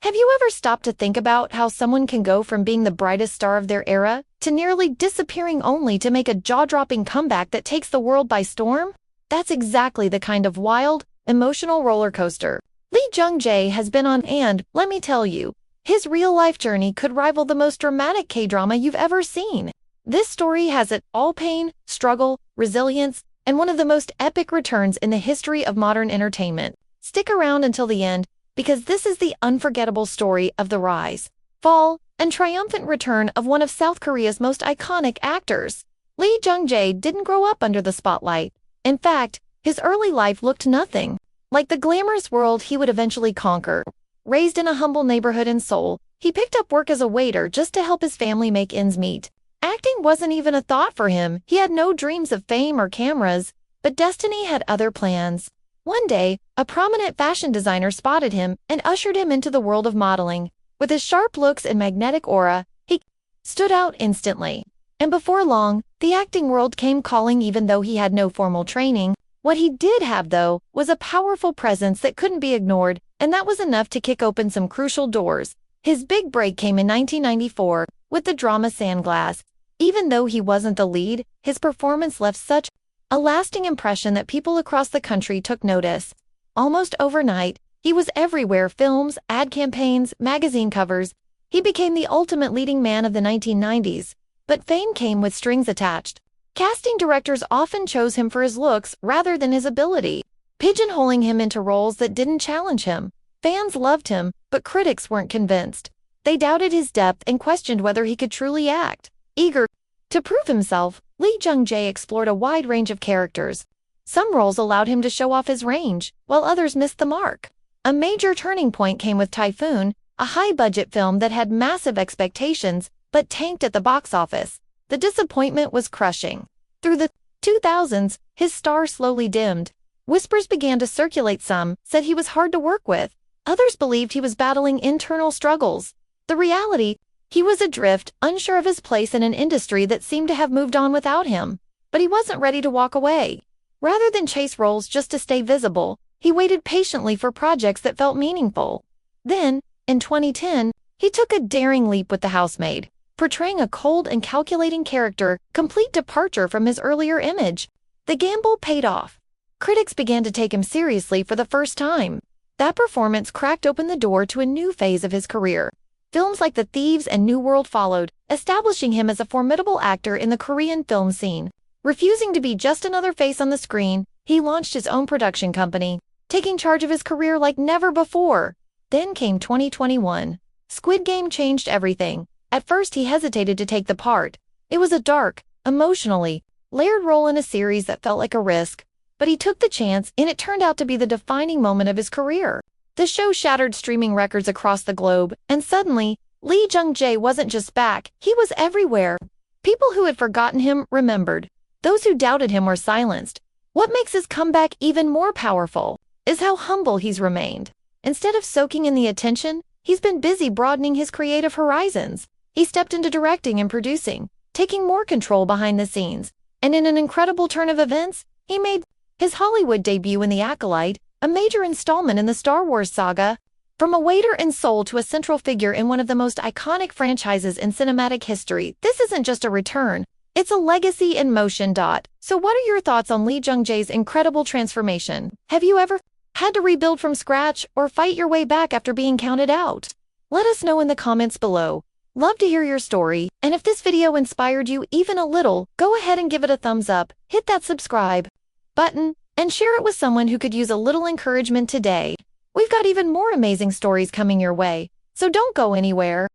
Have you ever stopped to think about how someone can go from being the brightest star of their era to nearly disappearing only to make a jaw-dropping comeback that takes the world by storm? That's exactly the kind of wild, emotional roller coaster Lee Jung Jae has been on, and, let me tell you, his real-life journey could rival the most dramatic K-drama you've ever seen. This story has it all: pain, struggle, resilience, and one of the most epic returns in the history of modern entertainment. Stick around until the end, because this is the unforgettable story of the rise, fall, and triumphant return of one of South Korea's most iconic actors. Lee Jung Jae didn't grow up under the spotlight. In fact, his early life looked nothing like the glamorous world he would eventually conquer. Raised in a humble neighborhood in Seoul, he picked up work as a waiter just to help his family make ends meet. Acting wasn't even a thought for him. He had no dreams of fame or cameras, but destiny had other plans. One day, a prominent fashion designer spotted him and ushered him into the world of modeling. With his sharp looks and magnetic aura, he stood out instantly. And before long, the acting world came calling even though he had no formal training. What he did have, though, was a powerful presence that couldn't be ignored, and that was enough to kick open some crucial doors. His big break came in 1994 with the drama Sandglass. Even though he wasn't the lead, his performance left such a lasting impression that people across the country took notice. Almost overnight, he was everywhere: films, ad campaigns, magazine covers. He became the ultimate leading man of the 1990s. But fame came with strings attached. Casting directors often chose him for his looks rather than his ability, pigeonholing him into roles that didn't challenge him. Fans loved him, but critics weren't convinced. They doubted his depth and questioned whether he could truly act. Eager to prove himself, Lee Jung Jae explored a wide range of characters. Some roles allowed him to show off his range, while others missed the mark. A major turning point came with Typhoon, a high-budget film that had massive expectations but tanked at the box office. The disappointment was crushing. Through the 2000s, his star slowly dimmed. Whispers began to circulate. Some said he was hard to work with. Others believed he was battling internal struggles. The reality: he was adrift, unsure of his place in an industry that seemed to have moved on without him. But he wasn't ready to walk away. Rather than chase roles just to stay visible, he waited patiently for projects that felt meaningful. Then, in 2010, he took a daring leap with The Housemaid, portraying a cold and calculating character, complete departure from his earlier image. The gamble paid off. Critics began to take him seriously for the first time. That performance cracked open the door to a new phase of his career. Films like The Thieves and New World followed, establishing him as a formidable actor in the Korean film scene. Refusing to be just another face on the screen, he launched his own production company, taking charge of his career like never before. Then came 2021. Squid Game changed everything. At first, he hesitated to take the part. It was a dark, emotionally layered role in a series that felt like a risk. But he took the chance, and it turned out to be the defining moment of his career. The show shattered streaming records across the globe, and suddenly, Lee Jung Jae wasn't just back, he was everywhere. People who had forgotten him remembered. Those who doubted him were silenced. What makes his comeback even more powerful is how humble he's remained. Instead of soaking in the attention, he's been busy broadening his creative horizons. He stepped into directing and producing, taking more control behind the scenes. And in an incredible turn of events, he made his Hollywood debut in The Acolyte, a major installment in the Star Wars saga. From a waiter in Seoul to a central figure in one of the most iconic franchises in cinematic history, this isn't just a return, it's a legacy in motion. So what are your thoughts on Lee Jung Jae's incredible transformation? Have you ever had to rebuild from scratch or fight your way back after being counted out? Let us know in the comments below. Love to hear your story, and if this video inspired you even a little, go ahead and give it a thumbs up, hit that subscribe button, and share it with someone who could use a little encouragement today. We've got even more amazing stories coming your way, so don't go anywhere.